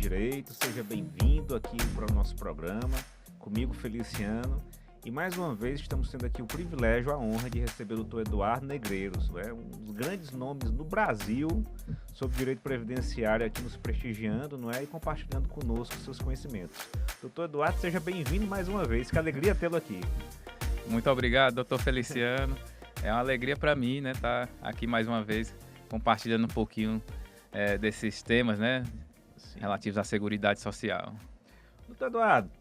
Direito, seja bem-vindo aqui para o nosso programa, comigo Feliciano, e mais uma vez estamos tendo aqui o privilégio, a honra de receber o Dr. Eduardo Negreiros, um dos grandes nomes no Brasil sobre direito previdenciário aqui nos prestigiando, e compartilhando conosco seus conhecimentos. Dr. Eduardo, seja bem-vindo mais uma vez, que alegria tê-lo aqui. Muito obrigado, doutor Feliciano. É uma alegria para mim, estar aqui mais uma vez compartilhando um pouquinho desses temas, relativos à Seguridade Social. Doutor Eduardo,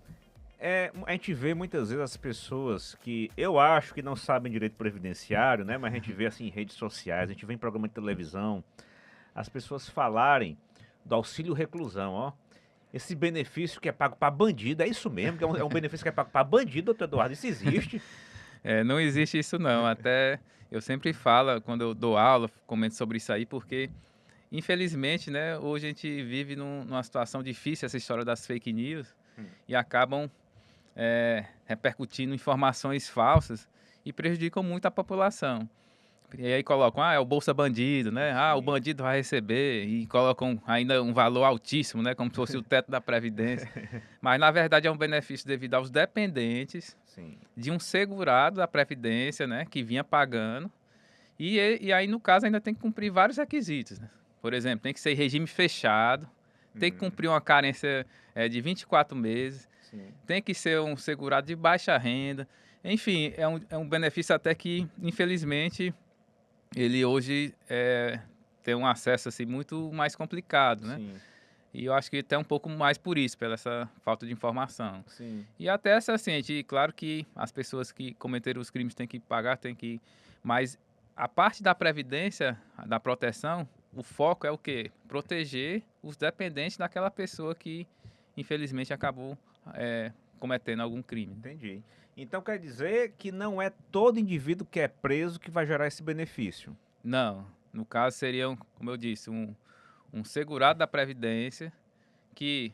a gente vê muitas vezes as pessoas que eu acho que não sabem direito previdenciário, mas a gente vê assim em redes sociais, a gente vê em programa de televisão, as pessoas falarem do auxílio reclusão, esse benefício que é pago para bandido, é isso mesmo? Que é um benefício que é pago para bandido, doutor Eduardo? Isso existe? Não existe isso não, até eu sempre falo, quando eu dou aula, comento sobre isso aí, porque infelizmente, hoje a gente vive numa situação difícil, essa história das fake news, e acabam repercutindo informações falsas e prejudicam muito a população. E aí colocam, é o Bolsa Bandido, o bandido vai receber, e colocam ainda um valor altíssimo, como se fosse o teto da Previdência. Mas, na verdade, é um benefício devido aos dependentes de um segurado da Previdência, que vinha pagando. E aí, no caso, ainda tem que cumprir vários requisitos. Por exemplo, tem que ser em regime fechado, tem que cumprir uma carência de 24 meses, tem que ser um segurado de baixa renda. Enfim, é um benefício até que, infelizmente, ele hoje tem um acesso assim, muito mais complicado, E eu acho que até um pouco mais por isso, pela essa falta de informação. E até essa, assim, claro que as pessoas que cometeram os crimes têm que pagar, mas a parte da previdência, da proteção, o foco é o quê? Proteger os dependentes daquela pessoa que, infelizmente, acabou cometendo algum crime. Entendi. Então quer dizer que não é todo indivíduo que é preso que vai gerar esse benefício? Não. No caso, seria, como eu disse, um segurado da Previdência que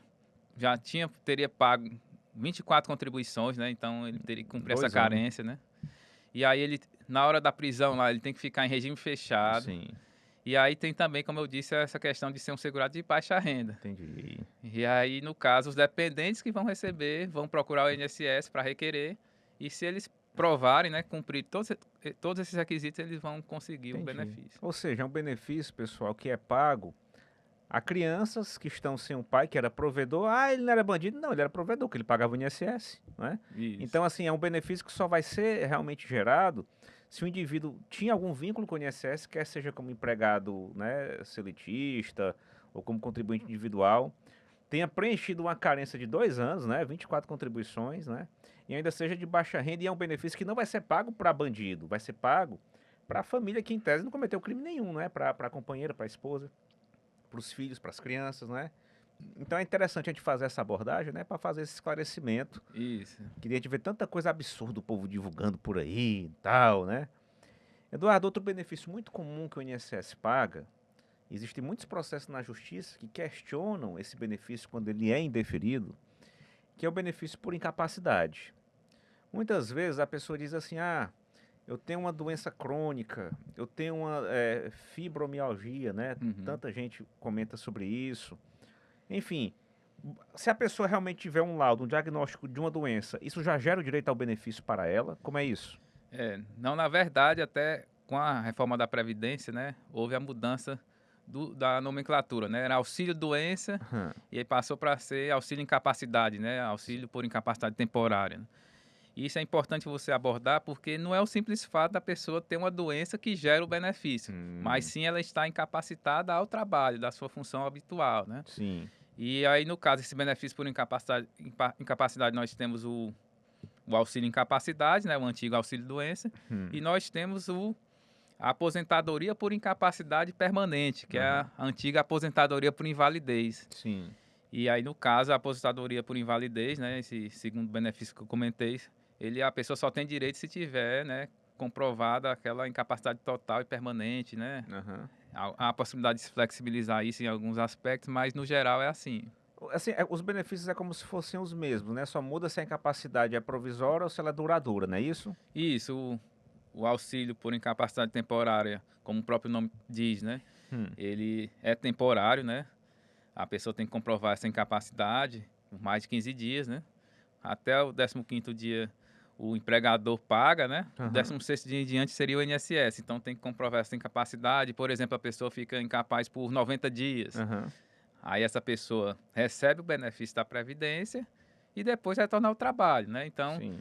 já teria pago 24 contribuições, Então ele teria que cumprir essa carência, E aí ele, na hora da prisão lá, ele tem que ficar em regime fechado. E aí tem também, como eu disse, essa questão de ser um segurado de baixa renda. Entendi. E aí, no caso, os dependentes que vão receber, vão procurar o INSS para requerer. E se eles provarem, cumprir todos esses requisitos, eles vão conseguir o benefício. Ou seja, é um benefício, pessoal, que é pago a crianças que estão sem um pai que era provedor. Ele não era bandido? Não, ele era provedor, porque ele pagava o INSS, Isso. Então, assim, é um benefício que só vai ser realmente gerado se o indivíduo tinha algum vínculo com o INSS, quer seja como empregado, seletista ou como contribuinte individual, tenha preenchido uma carência de 2 anos, 24 contribuições, e ainda seja de baixa renda, e é um benefício que não vai ser pago para bandido, vai ser pago para a família que, em tese, não cometeu crime nenhum, para a companheira, para a esposa, para os filhos, para as crianças, Então é interessante a gente fazer essa abordagem, para fazer esse esclarecimento. Isso. Queria gente ver tanta coisa absurda o povo divulgando por aí e tal, Eduardo, outro benefício muito comum que o INSS paga, existem muitos processos na justiça que questionam esse benefício quando ele é indeferido, que é o benefício por incapacidade. Muitas vezes a pessoa diz assim, eu tenho uma doença crônica, eu tenho uma fibromialgia, Tanta gente comenta sobre isso. Enfim, se a pessoa realmente tiver um laudo, um diagnóstico de uma doença, isso já gera o direito ao benefício para ela? Como é isso? Não, na verdade, até com a reforma da Previdência, houve a mudança da nomenclatura, Era auxílio-doença e aí passou para ser auxílio-incapacidade, Auxílio por incapacidade temporária. E isso é importante você abordar porque não é o simples fato da pessoa ter uma doença que gera o benefício, mas sim ela está incapacitada ao trabalho, da sua função habitual, Sim. E aí, no caso, esse benefício por incapacidade, nós temos o auxílio incapacidade, o antigo auxílio doença, e nós temos a aposentadoria por incapacidade permanente, que é a antiga aposentadoria por invalidez. Sim. E aí, no caso, a aposentadoria por invalidez, esse segundo benefício que eu comentei, a pessoa só tem direito se tiver, comprovada aquela incapacidade total e permanente, Há a possibilidade de se flexibilizar isso em alguns aspectos, mas no geral é assim. Assim, os benefícios é como se fossem os mesmos, Só muda se a incapacidade é provisória ou se ela é duradoura, não é isso? Isso, o auxílio por incapacidade temporária, como o próprio nome diz, Ele é temporário, a pessoa tem que comprovar essa incapacidade por mais de 15 dias, né? Até o 15º dia o empregador paga, né? O Aham. 16º dia em diante seria o INSS. Então tem que comprovar essa incapacidade. Por exemplo, a pessoa fica incapaz por 90 dias. Aham. Aí essa pessoa recebe o benefício da Previdência e depois retorna ao trabalho, né? Então, Sim.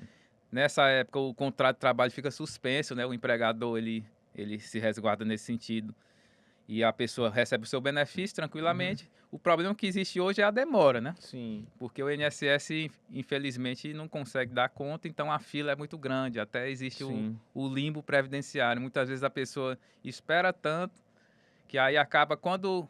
nessa época, o contrato de trabalho fica suspenso, né? O empregador, ele se resguarda nesse sentido e a pessoa recebe o seu benefício Uhum. tranquilamente. O problema que existe hoje é a demora, né? Sim. Porque o INSS, infelizmente, não consegue dar conta, então a fila é muito grande. Até existe Sim. o limbo previdenciário. Muitas vezes a pessoa espera tanto que aí acaba quando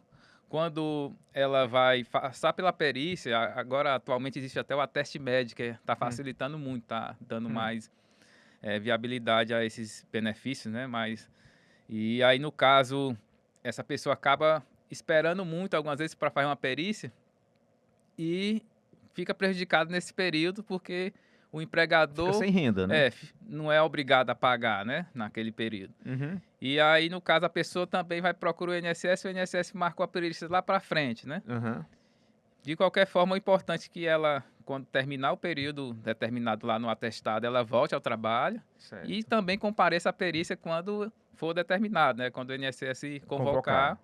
ela vai passar pela perícia. Agora, atualmente, existe até o ateste médico, que está Hum. facilitando muito, está dando Hum. mais viabilidade a esses benefícios, né? E aí, no caso, essa pessoa acaba esperando muito, algumas vezes, para fazer uma perícia e fica prejudicado nesse período porque o Fica empregador sem renda, né? não é obrigado a pagar, né, naquele período. Uhum. E aí, no caso, a pessoa também vai procurar o INSS marcou a perícia lá para frente, né? Aham. De qualquer forma, o importante é que ela, quando terminar o período determinado lá no atestado, ela volte ao trabalho e Certo. também compareça à perícia quando for determinado, né? Quando o INSS Convocar. convocar,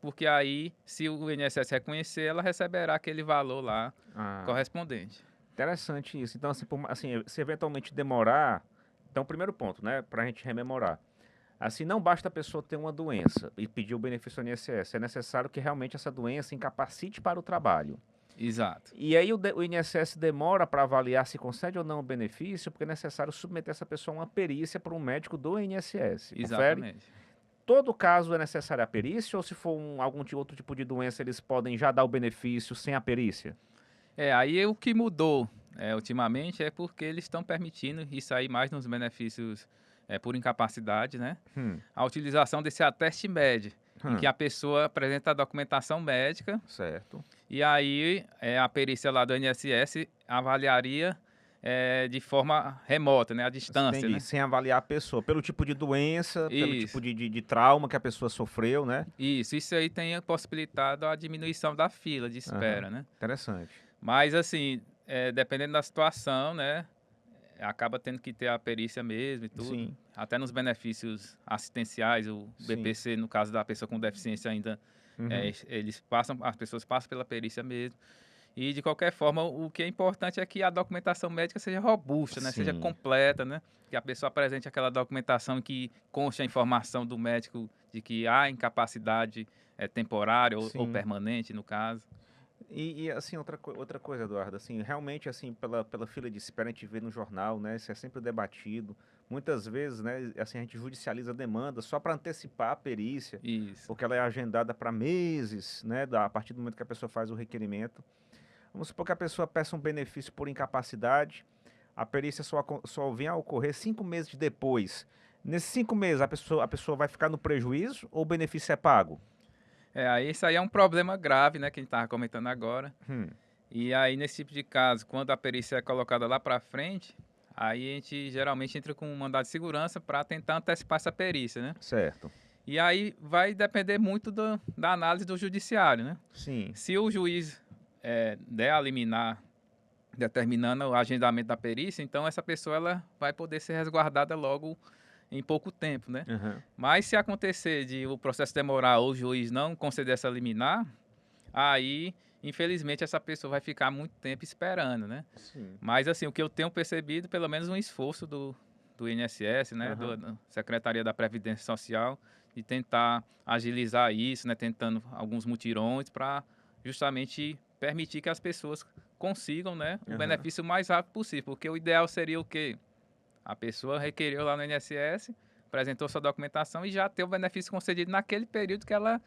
porque aí, se o INSS reconhecer, ela receberá aquele valor lá Ah, correspondente. interessante isso. Então, assim, assim, se eventualmente demorar. Então, primeiro ponto, né? Pra gente rememorar. Assim, não basta a pessoa ter uma doença e pedir o benefício do INSS. É necessário que realmente essa doença incapacite para o trabalho. Exato, E aí o INSS demora para avaliar se concede ou não o benefício, porque é necessário submeter essa pessoa a uma perícia por um médico do INSS. Confere? exatamente. Todo caso é necessária a perícia ou se for algum outro tipo de doença, eles podem já dar o benefício sem a perícia? Aí o que mudou ultimamente é porque eles estão permitindo isso aí mais nos benefícios por incapacidade, né? Hum, A utilização desse ateste médio, em que hum, a pessoa apresenta a documentação médica certo. e aí a perícia lá do INSS avaliaria de forma remota, né? À distância, Entendi. né? Sem avaliar a pessoa, pelo tipo de doença, pelo tipo Isso, de trauma que a pessoa sofreu, né? isso aí tem possibilitado a diminuição da fila de Aham. espera, né? Interessante. Mas assim, dependendo da situação, né? Acaba tendo que ter a perícia mesmo e tudo. Sim, Até nos benefícios assistenciais, o sim. BPC, no caso da pessoa com deficiência ainda, Uhum. eles passam, as pessoas passam pela perícia mesmo. E de qualquer forma, o que é importante é que a documentação médica seja robusta, né? Seja Sim, completa, né? Que a pessoa apresente aquela documentação que conste a informação do médico de que há incapacidade temporária ou sim. permanente, no caso. Assim, outra coisa, Eduardo, assim, realmente, assim, pela fila de espera, a gente vê no jornal, né, isso é sempre debatido. Muitas vezes, né, assim, a gente judicializa a demanda só para antecipar a perícia, Isso. porque ela é agendada para meses, né, a partir do momento que a pessoa faz o requerimento. Vamos supor que a pessoa peça um benefício por incapacidade, a perícia só vem a ocorrer 5 meses depois. Nesses 5 meses, a pessoa vai ficar no prejuízo ou o benefício é pago? Aí isso aí é um problema grave, né? Que a gente estava comentando agora. Hum, E aí, nesse tipo de caso, quando a perícia é colocada lá para frente, aí a gente geralmente entra com um mandado de segurança para tentar antecipar essa perícia, né? certo. E aí vai depender muito da análise do judiciário, né? Sim. Se o juiz der a liminar determinando o agendamento da perícia, então essa pessoa ela vai poder ser resguardada logo em pouco tempo, né? Aham. Mas se acontecer de o processo demorar ou o juiz não conceder essa liminar, aí, infelizmente, essa pessoa vai ficar muito tempo esperando, né? Sim. Mas, assim, o que eu tenho percebido, pelo menos um esforço do INSS, né, Aham. da Secretaria da Previdência Social, de tentar agilizar isso, né, tentando alguns mutirões para justamente permitir que as pessoas consigam, né, o Aham. benefício o mais rápido possível. Porque o ideal seria o quê? A pessoa requereu lá no INSS, apresentou sua documentação e já ter o benefício concedido naquele período que ela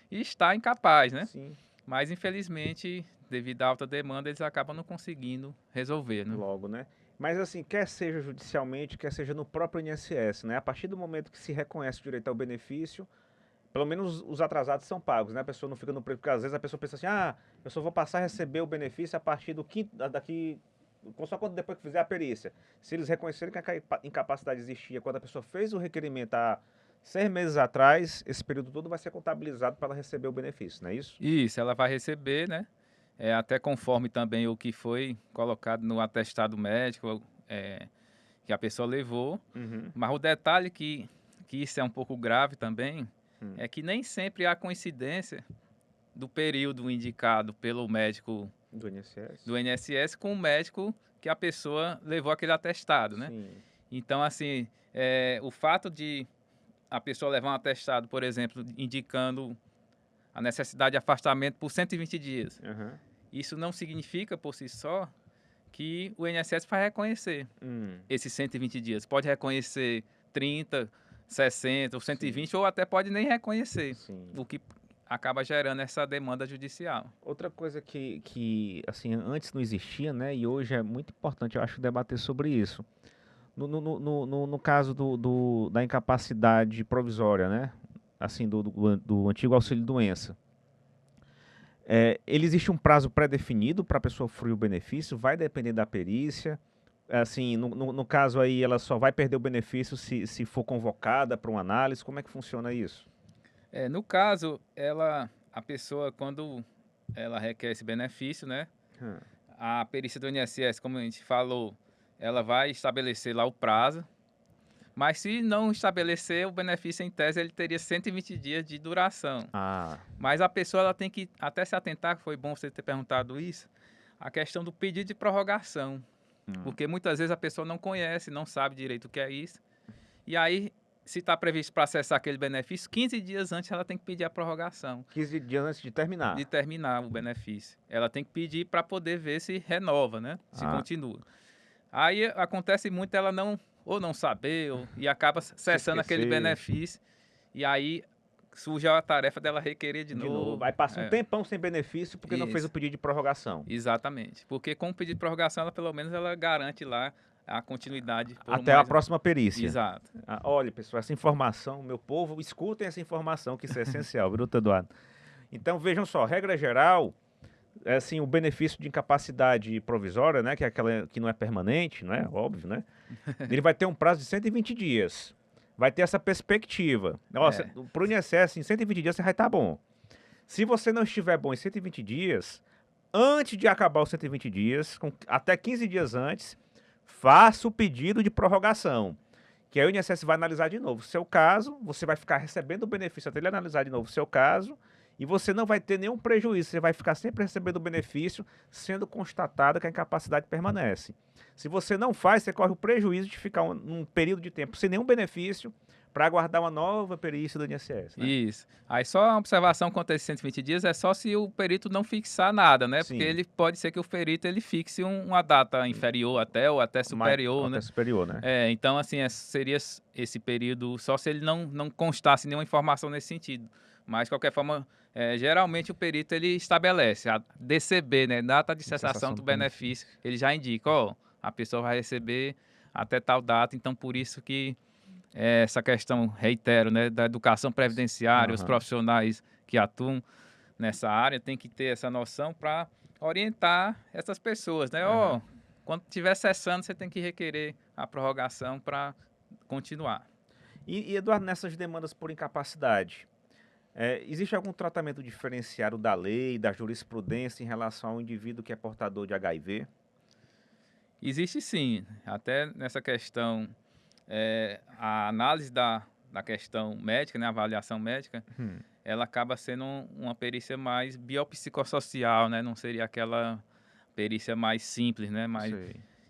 está incapaz, né? Sim. Mas infelizmente, devido à alta demanda, eles acabam não conseguindo resolver, né? Logo, né? Mas assim, quer seja judicialmente, quer seja no próprio INSS, né? A partir do momento que se reconhece o direito ao benefício, pelo menos os atrasados são pagos, né? A pessoa não fica no preço, porque às vezes a pessoa pensa assim, ah, eu só vou passar a receber o benefício a partir do quinto, daqui, só quando depois que fizer a perícia. Se eles reconhecerem que a incapacidade existia quando a pessoa fez o requerimento há 6 meses atrás, esse período todo vai ser contabilizado para ela receber o benefício, não é isso? Isso, ela vai receber, né? Até conforme também o que foi colocado no atestado médico, que a pessoa levou. Uhum. Mas o detalhe que isso é um pouco grave também, Hum. é que nem sempre há coincidência do período indicado pelo médico Do INSS? do INSS com o médico que a pessoa levou aquele atestado, né? Sim. Então, assim, o fato de a pessoa levar um atestado, por exemplo, indicando a necessidade de afastamento por 120 dias, Aham. isso não significa por si só que o INSS vai reconhecer esses 120 dias. Pode reconhecer 30, 60 ou 120, ou até pode nem reconhecer, Sim. o que acaba gerando essa demanda judicial. Outra coisa que assim, antes não existia, né? E hoje é muito importante, eu acho, debater sobre isso. No caso da incapacidade provisória, né? Assim, do antigo auxílio-doença. Ele existe um prazo pré-definido para a pessoa fruir o benefício, vai depender da perícia. Assim, no caso aí, ela só vai perder o benefício se for convocada para uma análise. Como é que funciona isso? No caso, a pessoa, quando ela requer esse benefício, né? Hum. A perícia do INSS, como a gente falou, ela vai estabelecer lá o prazo, mas se não estabelecer o benefício em tese, ele teria 120 dias de duração. Ah, Mas a pessoa ela tem que até se atentar, foi bom você ter perguntado isso, a questão do pedido de prorrogação. Porque muitas vezes a pessoa não conhece, não sabe direito o que é isso. E aí, se está previsto para acessar aquele benefício, 15 dias antes ela tem que pedir a prorrogação 15 dias antes de terminar. de terminar o benefício. Ela tem que pedir para poder ver se renova, né? Se Ah. continua. Aí acontece muito ela não saber, e acaba cessando aquele esquecer. benefício. E aí surge a tarefa dela requerer de novo. Vai passar um tempão sem benefício porque não fez o Isso. pedido de prorrogação. Exatamente. Porque com o pedido de prorrogação, ela pelo menos ela garante lá a continuidade. Até a próxima perícia. Exato. Olha, pessoal, essa informação, meu povo, escutem essa informação, que isso é essencial, viu, doutor Eduardo? Então, vejam só, regra geral, assim, o benefício de incapacidade provisória, né, que é aquela que não é permanente, não é? Óbvio, né? Ele vai ter um prazo de 120 dias. Vai ter essa perspectiva. Nossa, para o INSS, em 120 dias você vai estar bom. Se você não estiver bom em 120 dias, antes de acabar os 120 dias, até 15 dias antes, faça o pedido de prorrogação, que aí o INSS vai analisar de novo o seu caso, você vai ficar recebendo o benefício até ele analisar de novo o seu caso, e você não vai ter nenhum prejuízo, você vai ficar sempre recebendo o benefício, sendo constatado que a incapacidade permanece. Se você não faz, você corre o prejuízo de ficar um período de tempo sem nenhum benefício, para aguardar uma nova perícia do INSS, né? Isso. Aí só uma observação quanto a esses 120 dias é só se o perito não fixar nada, né? Sim. Porque ele pode ser que o perito ele fixe uma data inferior até ou até superior, né? Até superior, né? Então, assim, seria esse período só se ele não constasse nenhuma informação nesse sentido. Mas, de qualquer forma, geralmente o perito ele estabelece a DCB, né? Data de cessação do benefício. Ele já indica, a pessoa vai receber até tal data, então por isso que essa questão, reitero, né, da educação previdenciária, os profissionais que atuam nessa área têm que ter essa noção para orientar essas pessoas, né? Quando estiver cessando, você tem que requerer a prorrogação para continuar. E, Eduardo, nessas demandas por incapacidade, existe algum tratamento diferenciado da lei, da jurisprudência em relação ao indivíduo que é portador de HIV? Existe sim, até nessa questão, a análise da questão médica, né, a avaliação médica, ela acaba sendo uma perícia mais biopsicossocial, né, não seria aquela perícia mais simples, né,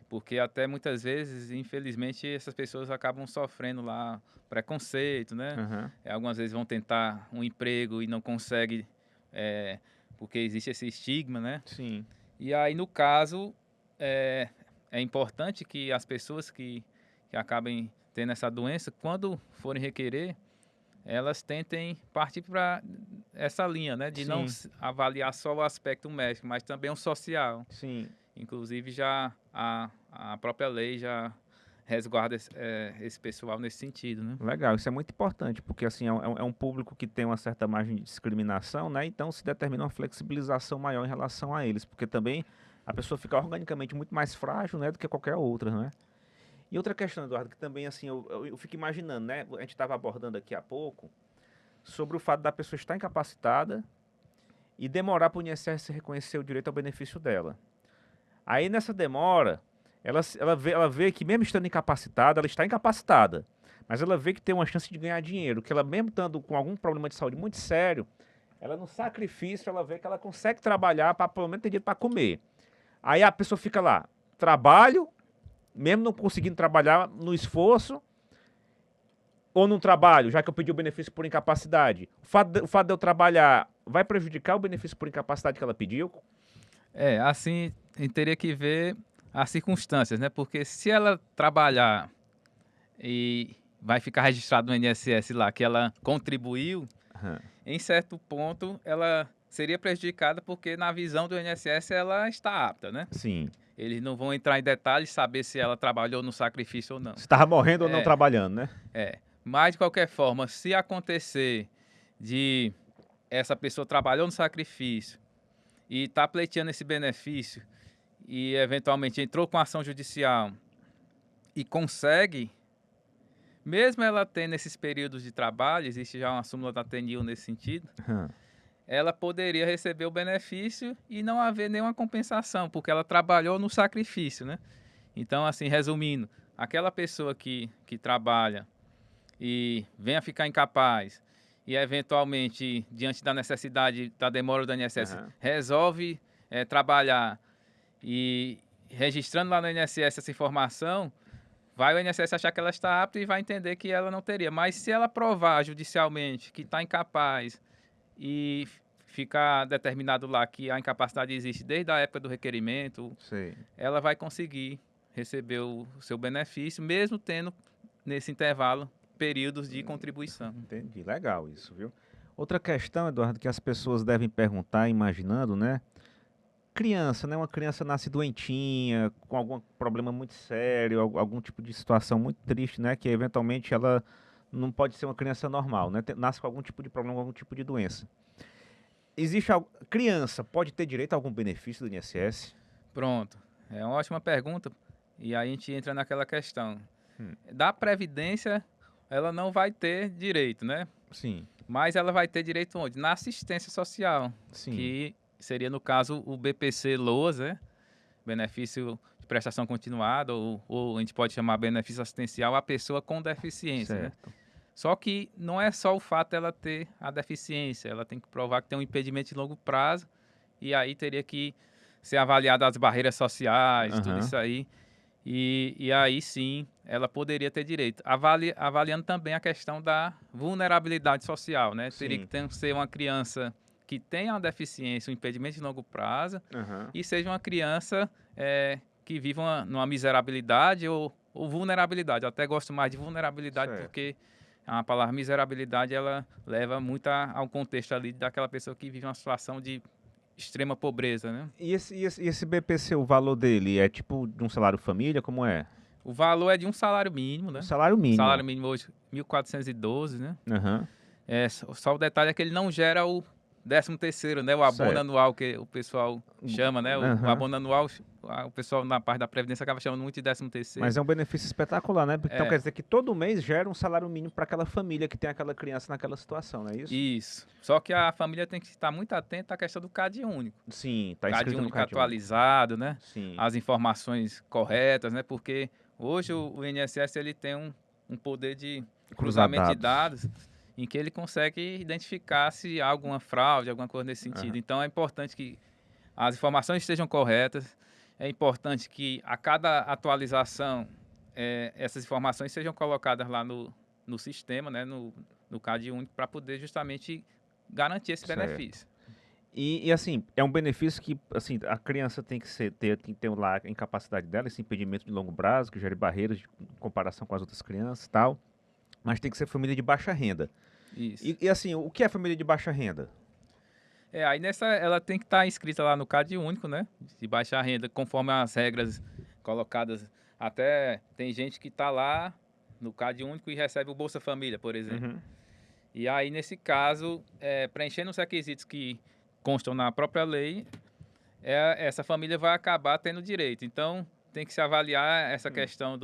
porque até muitas vezes, infelizmente, essas pessoas acabam sofrendo lá preconceito, né, algumas vezes vão tentar um emprego e não conseguem, porque existe esse estigma, né. Sim. E aí, no caso, é importante que as pessoas que acabem tendo essa doença, quando forem requerer, elas tentem partir para essa linha, né? De não avaliar só o aspecto médico, mas também o social. Sim. Inclusive, já a própria lei já resguarda esse pessoal nesse sentido, né? Legal, isso é muito importante, porque assim, é um público que tem uma certa margem de discriminação, né? Então se determina uma flexibilização maior em relação a eles, porque também a pessoa fica organicamente muito mais frágil, né, do que qualquer outra, né? E outra questão, Eduardo, que também, assim, eu fico imaginando, né? A gente estava abordando aqui há pouco sobre o fato da pessoa estar incapacitada e demorar para o INSS reconhecer o direito ao benefício dela. Aí, nessa demora, ela vê que mesmo estando incapacitada, ela está incapacitada, mas ela vê que tem uma chance de ganhar dinheiro, que ela mesmo estando com algum problema de saúde muito sério, ela no sacrifício, ela vê que ela consegue trabalhar para pelo menos ter dinheiro para comer. Aí a pessoa fica lá, trabalho, mesmo não conseguindo trabalhar no esforço, ou não trabalho, já que eu pedi o benefício por incapacidade. O fato de eu trabalhar vai prejudicar o benefício por incapacidade que ela pediu? Assim, a gente teria que ver as circunstâncias, né? Porque se ela trabalhar e vai ficar registrado no INSS lá que ela contribuiu, Aham. em certo ponto ela seria prejudicada porque na visão do INSS ela está apta, né? Sim. Eles não vão entrar em detalhes saber se ela trabalhou no sacrifício ou não. Se estava morrendo ou não É, trabalhando, né? Mas de qualquer forma, se acontecer de essa pessoa trabalhou no sacrifício e está pleiteando esse benefício e eventualmente entrou com ação judicial e consegue, mesmo ela tendo esses períodos de trabalho, existe já uma súmula da TNIU nesse sentido, Aham. ela poderia receber o benefício e não haver nenhuma compensação, porque ela trabalhou no sacrifício, né? Então, assim, resumindo, aquela pessoa que trabalha e venha a ficar incapaz e eventualmente, diante da necessidade da demora do INSS, Aham. resolve trabalhar e registrando lá no INSS essa informação, vai o INSS achar que ela está apta e vai entender que ela não teria. Mas se ela provar judicialmente que está incapaz e ficar determinado lá que a incapacidade existe desde a época do requerimento, Sei. ela vai conseguir receber o seu benefício, mesmo tendo nesse intervalo períodos de contribuição. Entendi. Legal isso, viu? Outra questão, Eduardo, que as pessoas devem perguntar, imaginando, né? Criança, né? Uma criança nasce doentinha, com algum problema muito sério, algum tipo de situação muito triste, né? Que eventualmente ela não pode ser uma criança normal, né? Nasce com algum tipo de problema, algum tipo de doença. Criança pode ter direito a algum benefício do INSS? Pronto. É uma ótima pergunta. E aí a gente entra naquela questão. Hum. Da Previdência, ela não vai ter direito, né? Sim, Mas ela vai ter direito onde? Na assistência social, sim, que seria, no caso, o BPC-LOAS, né? Benefício de prestação continuada, ou a gente pode chamar benefício assistencial à pessoa com deficiência, né? certo. Só que não é só o fato dela ter a deficiência, ela tem que provar que tem um impedimento de longo prazo, e aí teria que ser avaliada as barreiras sociais, tudo Aham. isso aí, e aí sim ela poderia ter direito. Avaliando também a questão da vulnerabilidade social, né? Teria Sim. que ser uma criança que tenha uma deficiência, um impedimento de longo prazo, Aham. e seja uma criança que viva numa miserabilidade ou vulnerabilidade. Eu até gosto mais de vulnerabilidade Certo. porque a palavra miserabilidade ela leva muito ao contexto ali daquela pessoa que vive uma situação de extrema pobreza, né? E esse BPC, o valor dele é tipo de um salário família, como é? O valor é de um salário mínimo, Um né? salário O salário mínimo. mínimo hoje 1.412, né? Aham. Só o detalhe é que ele não gera o 13º, né? O abono Certo. anual que o pessoal chama, né? O Aham. abono anual, o pessoal na parte da Previdência acaba chamando muito de 13º. Mas é um benefício espetacular, né? Então É, quer dizer que todo mês gera um salário mínimo para aquela família que tem aquela criança naquela situação, não é isso? isso. Só que a família tem que estar muito atenta à questão do CAD único. Sim, tá CAD escrito no único CAD único. atualizado, né? Sim, As informações corretas, né? Porque hoje o INSS ele tem um poder de cruzar cruzamento de dados. dados em que ele consegue identificar se há alguma fraude, alguma coisa nesse sentido. Aham. Então é importante que as informações estejam corretas, é importante que a cada atualização essas informações sejam colocadas lá no sistema, né? No CAD único, para poder justamente garantir esse Certo. benefício. E assim, é um benefício que assim, a criança tem que ter lá a incapacidade dela, esse impedimento de longo prazo, que gere barreiras em comparação com as outras crianças e tal, mas tem que ser família de baixa renda. Isso. E assim, o que é família de baixa renda? Aí ela tem que estar inscrita lá no CAD único, né? De baixa renda, conforme as regras colocadas. Até tem gente que está lá no CAD único e recebe o Bolsa Família, por exemplo. Uhum. E aí, nesse caso, preenchendo os requisitos que constam na própria lei, essa família vai acabar tendo direito. Então, tem que se avaliar essa questão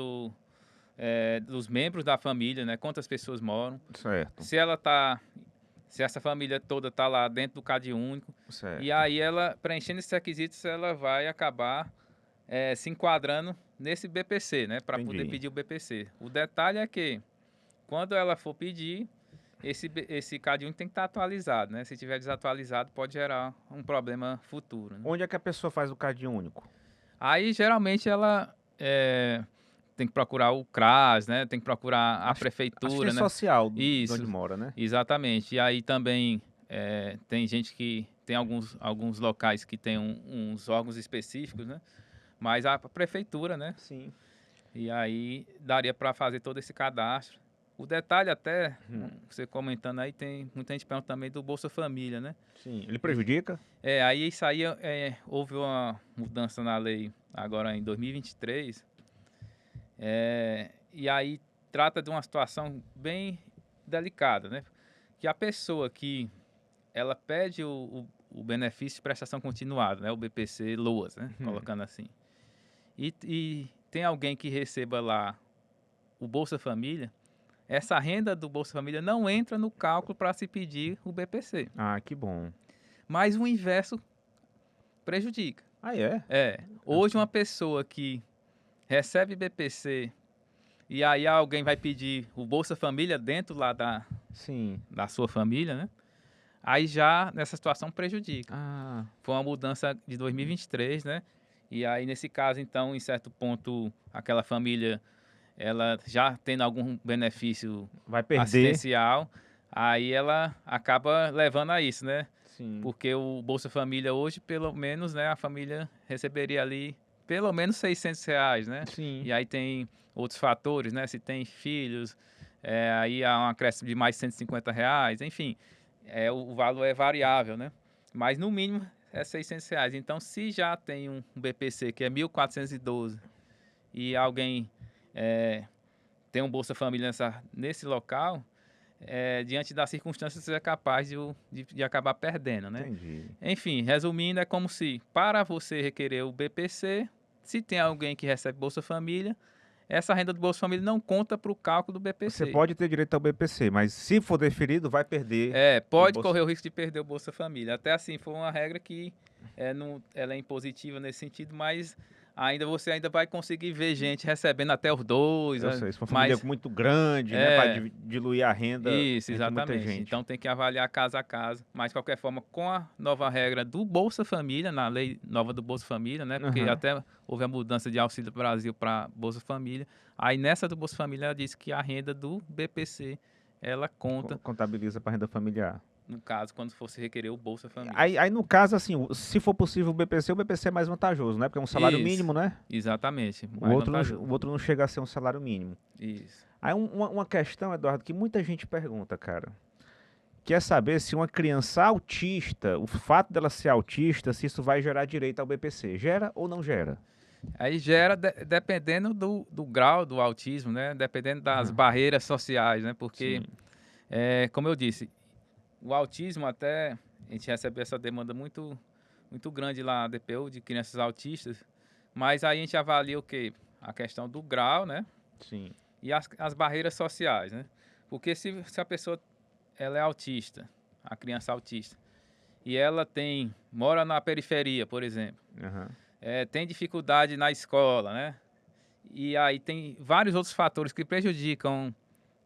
dos membros da família, né? Quantas pessoas moram. Certo, Se essa família toda está lá dentro do CAD único. E certo. aí ela, preenchendo esses requisitos, ela vai acabar se enquadrando nesse BPC, né? Para poder Entendi. pedir o BPC. O detalhe é que, quando ela for pedir, esse CAD único tem que estar atualizado, né? Se tiver desatualizado, pode gerar um problema futuro, né? Onde é que a pessoa faz o CAD único? Aí, geralmente, ela tem que procurar o CRAS, né? Tem que procurar a prefeitura, Assistência né? social de onde Isso, mora, né? exatamente. E aí também tem gente que tem alguns locais que tem uns órgãos específicos, né? Mas a prefeitura, né? Sim. E aí daria para fazer todo esse cadastro. O detalhe até, Hum. você comentando aí, tem muita gente pergunta também do Bolsa Família, né? Sim. Ele prejudica? Aí isso aí houve uma mudança na lei agora em 2023, e aí trata de uma situação bem delicada, né? Que a pessoa que ela pede o benefício de prestação continuada, né? O BPC Loas, né? Colocando assim. E tem alguém que receba lá o Bolsa Família, essa renda do Bolsa Família não entra no cálculo para se pedir o BPC. Ah, que bom. Mas o inverso prejudica. Ah, é? Hoje uma pessoa que recebe BPC e aí alguém vai pedir o Bolsa Família dentro lá Sim. da sua família, né? Aí já nessa situação prejudica. Ah, Foi uma mudança de 2023, né? E aí nesse caso, então, em certo ponto, aquela família, ela já tendo algum benefício vai perder. assistencial, aí ela acaba levando a isso, né? Sim. Porque o Bolsa Família hoje, pelo menos, né, a família receberia ali pelo menos R$ 600, né? Sim. E aí tem outros fatores, né? Se tem filhos, aí há um acréscimo de mais R$ 150, enfim, o valor é variável, né? Mas no mínimo é R$ 600. Então, se já tem um BPC que é 1.412 e alguém tem um Bolsa Família nesse local, diante das circunstâncias, você é capaz de acabar perdendo, né? Entendi. Enfim, resumindo, é como se, para você requerer o BPC, se tem alguém que recebe Bolsa Família, essa renda do Bolsa Família não conta para o cálculo do Você BPC. pode ter direito ao BPC, mas se for deferido, vai perder o Pode Bolsa. correr o risco de perder o Bolsa Família. Até assim, foi uma regra que ela é impositiva nesse sentido, mas você ainda vai conseguir ver gente recebendo até os dois, Eu sei, se for uma família mas muito grande, né, para diluir a renda isso, entre muita exatamente. gente. Então tem que avaliar caso a caso. Mas, de qualquer forma, com a nova regra do Bolsa Família, na lei nova do Bolsa Família, né? Porque Aham. até houve a mudança de Auxílio Brasil para Bolsa Família. Aí nessa do Bolsa Família, ela disse que a renda do BPC, ela conta, Contabiliza para renda familiar. no caso, quando fosse requerer o Bolsa Família. Aí, no caso, assim, se for possível o BPC é mais vantajoso, né? Porque é um salário Isso, mínimo, né? exatamente. O Mais outro não, vantajoso. o outro não chega a ser um salário mínimo. Isso. Aí uma questão, Eduardo, que muita gente pergunta, cara, que é saber se uma criança autista, o fato dela ser autista, se isso vai gerar direito ao BPC. Gera ou não gera? Aí gera, dependendo do grau do autismo, né? Dependendo das barreiras sociais, né? Porque, Sim. como eu disse, o autismo até, a gente recebe essa demanda muito, muito grande lá na DPU de crianças autistas, mas aí a gente avalia o quê? A questão do grau, né? Sim. E as barreiras sociais, né? Porque se a pessoa ela é autista, a criança autista, e ela mora na periferia, por exemplo, Aham. tem dificuldade na escola, né? E aí tem vários outros fatores que prejudicam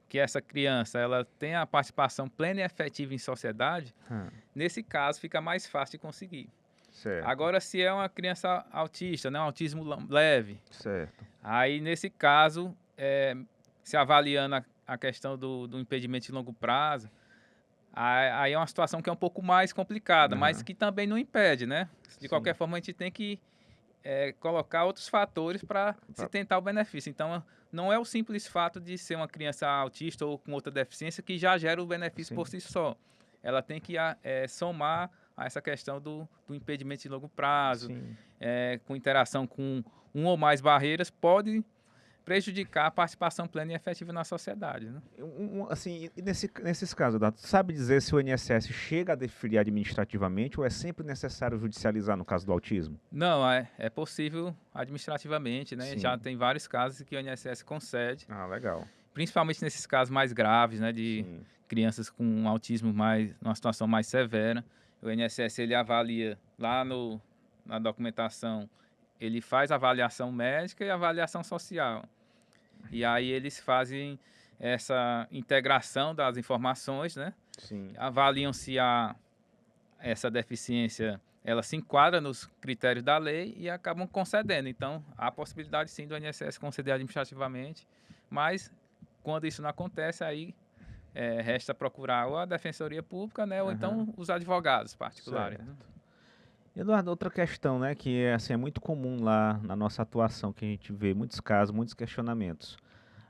que essa criança ela tenha a participação plena e efetiva em sociedade. Hum. Nesse caso, fica mais fácil de conseguir. Certo. Agora, se é uma criança autista, né, um autismo leve, Certo. aí nesse caso, se avaliando a questão do impedimento de longo prazo, aí é uma situação que é um pouco mais complicada, mas Aham. que também não impede, né? De qualquer Sim. forma, a gente tem que colocar outros fatores para se Pra- tentar o benefício. Então, não é o simples fato de ser uma criança autista ou com outra deficiência que já gera o benefício por Sim. si só. Ela tem que somar a essa questão do impedimento de longo prazo, Sim. com interação com um ou mais barreiras, pode prejudicar a participação plena e efetiva na sociedade, né? Assim, e nesses casos, Eduardo, sabe dizer se o INSS chega a deferir administrativamente ou é sempre necessário judicializar no caso do autismo? Não, é possível administrativamente, né? Já Sim. tem vários casos que o INSS concede, Ah, legal. principalmente nesses casos mais graves, né? De Sim. crianças com autismo mais, numa situação mais severa. O INSS ele avalia lá na documentação, ele faz a avaliação médica e a avaliação social. E aí eles fazem essa integração das informações, né? Sim. Avaliam se essa deficiência ela se enquadra nos critérios da lei e acabam concedendo. Então, há a possibilidade sim do INSS conceder administrativamente, mas quando isso não acontece, aí resta procurar ou a Defensoria Pública, né, ou então os advogados particulares. Né? Eduardo, outra questão, né, que é, assim, é muito comum lá na nossa atuação, que a gente vê muitos casos, muitos questionamentos.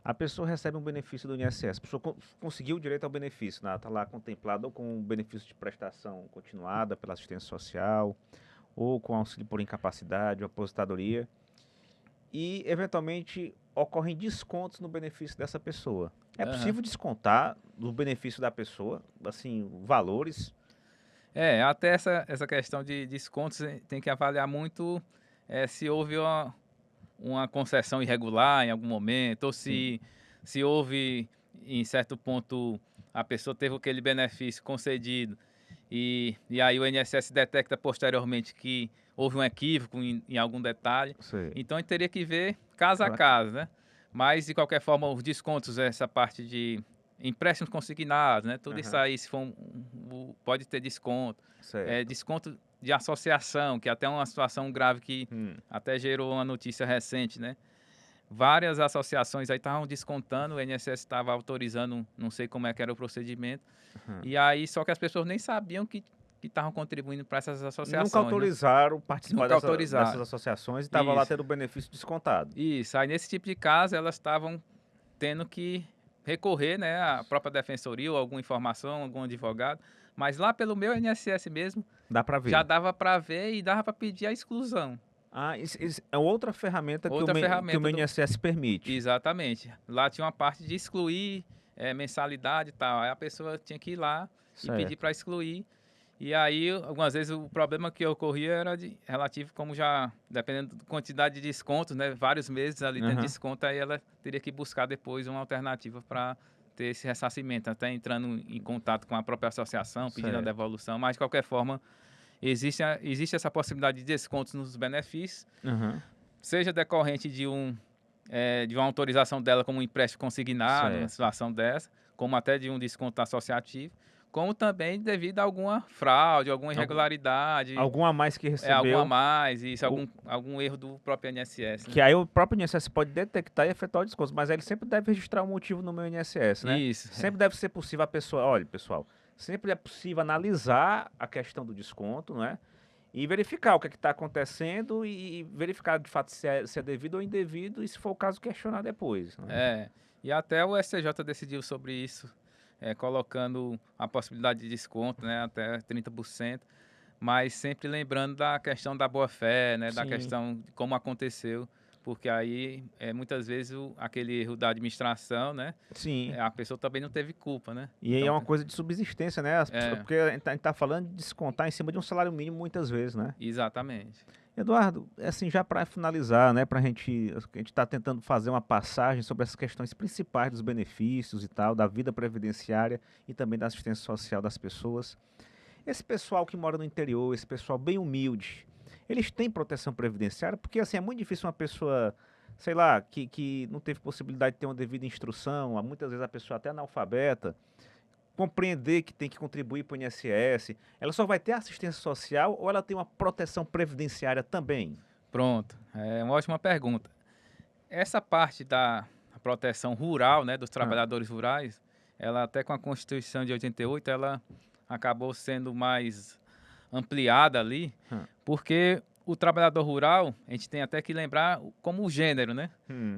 A pessoa recebe um benefício do INSS, a pessoa conseguiu o direito ao benefício, né, está lá contemplado ou com um benefício de prestação continuada pela assistência social, ou com auxílio por incapacidade, ou aposentadoria, e eventualmente ocorrem descontos no benefício dessa pessoa. É possível descontar do benefício da pessoa, assim, valores? Até essa questão de descontos tem que avaliar muito se houve uma concessão irregular em algum momento, ou se houve, em certo ponto, a pessoa teve aquele benefício concedido e aí o INSS detecta posteriormente que houve um equívoco em algum detalhe. Sei. Então, a gente teria que ver caso a caso, né? Mas, de qualquer forma, os descontos, essa parte de empréstimos consignados, né? Tudo isso aí, se for pode ter desconto. Certo. Desconto de associação, que até é uma situação grave que até gerou uma notícia recente, né? Várias associações aí estavam descontando, o INSS estava autorizando, não sei como é que era o procedimento, e aí só que as pessoas nem sabiam que estavam contribuindo para essas associações. Nunca autorizaram participar Nunca autorizaram. dessas associações e estava lá Isso. tendo o benefício descontado. Isso, aí nesse tipo de caso elas estavam tendo que recorrer, né, à própria defensoria ou alguma informação, algum advogado, mas lá pelo meu INSS mesmo, Dá para ver. já dava para ver e dava para pedir a exclusão. Ah, isso é outra ferramenta Outra que o ferramenta meu INSS permite. Exatamente. Lá tinha uma parte de excluir mensalidade e tal. Aí a pessoa tinha que ir lá e pedir para excluir. E aí, algumas vezes, o problema que ocorria era relativo, como já, dependendo da quantidade de descontos, né? Vários meses ali tendo desconto, aí ela teria que buscar depois uma alternativa para ter esse ressarcimento, até entrando em contato com a própria associação, pedindo a devolução. Mas, de qualquer forma, existe essa possibilidade de descontos nos benefícios, seja decorrente de uma autorização dela como um empréstimo consignado, uma situação dessa, como até de um desconto associativo, como também devido a alguma fraude, alguma irregularidade. Algum a mais que recebeu. Algum a mais, isso, algum erro do próprio INSS. Né? Que aí o próprio INSS pode detectar e efetuar o desconto, mas aí ele sempre deve registrar o motivo no meu INSS, né? Isso. Sempre deve ser possível a pessoa, olha, pessoal, sempre é possível analisar a questão do desconto, não é? E verificar o que está acontecendo e verificar de fato se é devido ou indevido e, se for o caso, questionar depois. Né? E até o STJ decidiu sobre isso, colocando a possibilidade de desconto, né, até 30%, mas sempre lembrando da questão da boa-fé, né, da questão de como aconteceu, porque aí, muitas vezes, aquele erro da administração, né, a pessoa também não teve culpa, né? E aí é uma coisa de subsistência, né? Porque a gente está falando de descontar em cima de um salário mínimo muitas vezes, né? Exatamente. Eduardo, assim, já para finalizar, né, a gente está tentando fazer uma passagem sobre as questões principais dos benefícios e tal, da vida previdenciária e também da assistência social das pessoas. Esse pessoal que mora no interior, esse pessoal bem humilde, eles têm proteção previdenciária? Porque, assim, é muito difícil uma pessoa, sei lá, que não teve possibilidade de ter uma devida instrução, muitas vezes a pessoa até analfabeta, compreender que tem que contribuir para o INSS, ela só vai ter assistência social ou ela tem uma proteção previdenciária também? Pronto, é uma ótima pergunta. Essa parte da proteção rural, né, dos trabalhadores rurais, ela até com a Constituição de 88, ela acabou sendo mais ampliada ali, porque o trabalhador rural, a gente tem até que lembrar como o gênero, né?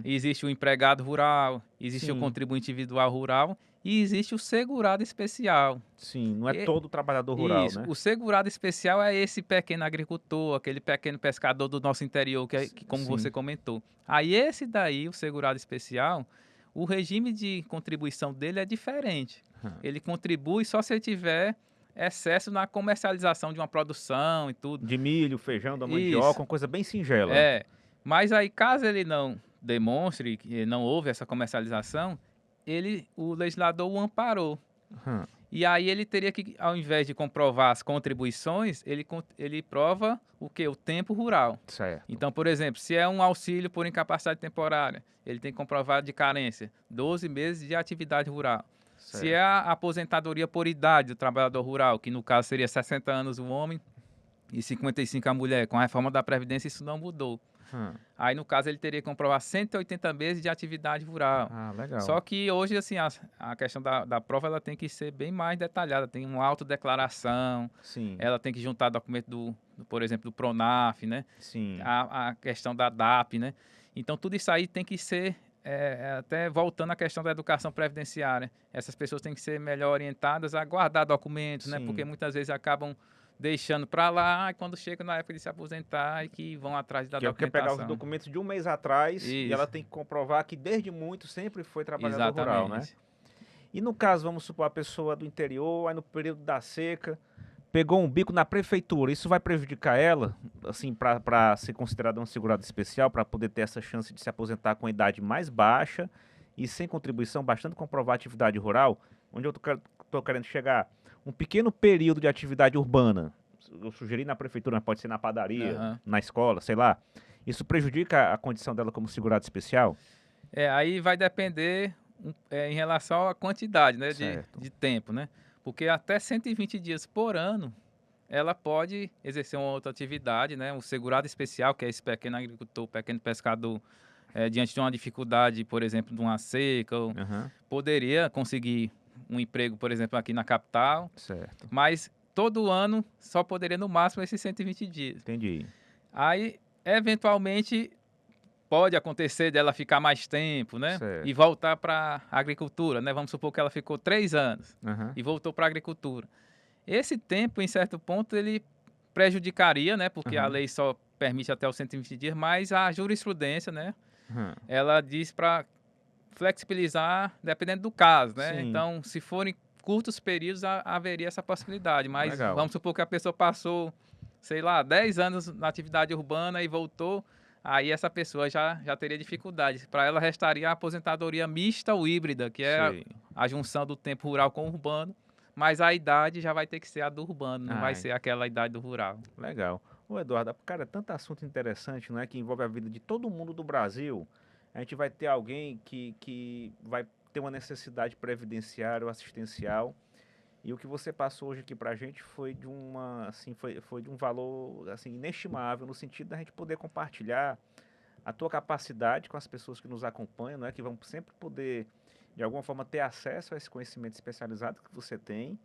Existe o empregado rural, existe o contribuinte individual rural e existe o segurado especial. Sim, não é E todo trabalhador rural, isso, né? o segurado especial é esse pequeno agricultor, aquele pequeno pescador do nosso interior que como você Sim. comentou. Aí esse daí, o segurado especial, o regime de contribuição dele é diferente. Hã. Ele contribui só se ele tiver excesso na comercialização de uma produção e tudo. De milho, feijão, da Isso, mandioca, uma coisa bem singela. é. Mas aí caso ele não demonstre que não houve essa comercialização, o legislador o amparou. Hã, E aí ele teria que, ao invés de comprovar as contribuições, ele prova o quê? O tempo rural. certo, Então, por exemplo, se é um auxílio por incapacidade temporária, ele tem que comprovar de carência 12 meses de atividade rural. Se é certo. a aposentadoria por idade do trabalhador rural, que no caso seria 60 anos o homem e 55 a mulher, com a reforma da Previdência isso não mudou. Hã. Aí, no caso, ele teria que comprovar 180 meses de atividade rural. Ah, legal. Só que hoje, assim, a questão da prova ela tem que ser bem mais detalhada. Tem uma autodeclaração, Sim, ela tem que juntar documento por exemplo, do PRONAF, né? sim, A questão da DAP, né? Então, tudo isso aí tem que ser, até voltando à questão da educação previdenciária. Essas pessoas têm que ser melhor orientadas a guardar documentos, né? Porque sim. muitas vezes acabam deixando para lá e quando chega na época de se aposentar e que vão atrás da Que é o que pegar os documentação. documentos de um mês atrás e ela Isso, tem que comprovar que desde muito sempre foi trabalhador rural, né? exatamente. E no caso, vamos supor, a pessoa do interior, aí no período da seca, pegou um bico na prefeitura, isso vai prejudicar ela, assim, para ser considerada uma segurada especial, para poder ter essa chance de se aposentar com a idade mais baixa e sem contribuição, bastante comprovar a atividade rural, onde eu tô querendo chegar, um pequeno período de atividade urbana, eu sugeri na prefeitura, mas pode ser na padaria, Aham. na escola, sei lá, isso prejudica a condição dela como segurada especial? Aí vai depender em relação à quantidade, né, Certo. de tempo, né? Porque até 120 dias por ano ela pode exercer uma outra atividade, né? O segurado especial, que é esse pequeno agricultor, pequeno pescador, diante de uma dificuldade, por exemplo, de uma seca, Aham, poderia conseguir um emprego, por exemplo, aqui na capital, certo. mas todo ano só poderia no máximo esses 120 dias. Entendi. Aí, eventualmente, pode acontecer dela ficar mais tempo, né? E Certo. voltar para a agricultura, né? Vamos supor que ela ficou 3 anos Aham. e voltou para a agricultura. Esse tempo, em certo ponto, ele prejudicaria, né? Porque a Aham. lei só permite até os 120 dias, mas a jurisprudência, né? Hã. Ela diz para flexibilizar dependendo do caso, né? Sim, Então, se forem curtos períodos, haveria essa possibilidade. Mas legal. vamos supor que a pessoa passou, sei lá, 10 anos na atividade urbana e voltou, aí essa pessoa já teria dificuldade. Para ela restaria a aposentadoria mista ou híbrida, que é Sei. a junção do tempo rural com o urbano, mas a idade já vai ter que ser a do urbano, não vai Ai, ser aquela idade do rural. legal. Ô Eduardo, cara, é tanto assunto interessante, não é, que envolve a vida de todo mundo do Brasil. A gente vai ter alguém que vai ter uma necessidade previdenciária ou assistencial. E o que você passou hoje aqui pra gente foi de uma, assim, foi de um valor, assim, inestimável, no sentido da gente poder compartilhar a tua capacidade com as pessoas que nos acompanham, não é, que vão sempre poder, de alguma forma, ter acesso a esse conhecimento especializado que você tem.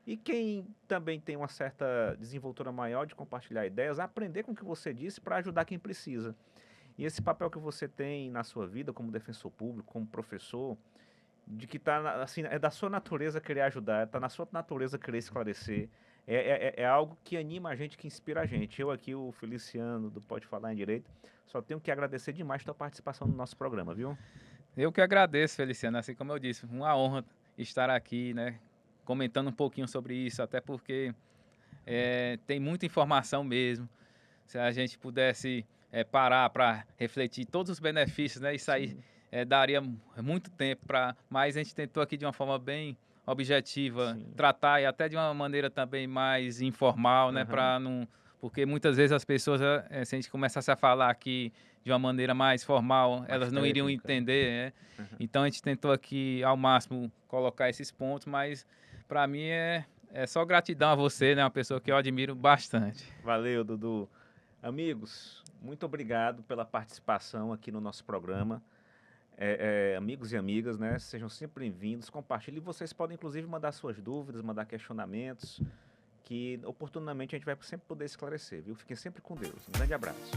E quem também tem uma certa desenvoltura maior de compartilhar ideias, aprender com o que você disse para ajudar quem precisa. E esse papel que você tem na sua vida como defensor público, como professor, de que tá, assim, é da sua natureza querer ajudar, tá na sua natureza querer esclarecer. É algo que anima a gente, que inspira a gente. Eu aqui, o Feliciano do Pode Falar em Direito, só tenho que agradecer demais a tua participação no nosso programa, viu? Eu que agradeço, Feliciano, assim como eu disse, uma honra estar aqui, né, comentando um pouquinho sobre isso, até porque tem muita informação mesmo. Se a gente pudesse parar para refletir todos os benefícios, né, isso aí Sim, daria muito tempo para. Mas a gente tentou aqui de uma forma bem objetiva, sim. tratar e até de uma maneira também mais informal, né, Aham. para não. Porque muitas vezes as pessoas, se a gente começasse a falar aqui de uma maneira mais formal, Mais elas não iriam técnica, né? entender, né? Aham. Então a gente tentou aqui ao máximo colocar esses pontos, mas para mim é só gratidão a você, né? Uma pessoa que eu admiro bastante. Valeu, Dudu. Amigos, muito obrigado pela participação aqui no nosso programa. Amigos e amigas, né? Sejam sempre bem-vindos, compartilhem. Vocês podem, inclusive, mandar suas dúvidas, mandar questionamentos, que oportunamente a gente vai sempre poder esclarecer, viu? Fiquem sempre com Deus. Um grande abraço.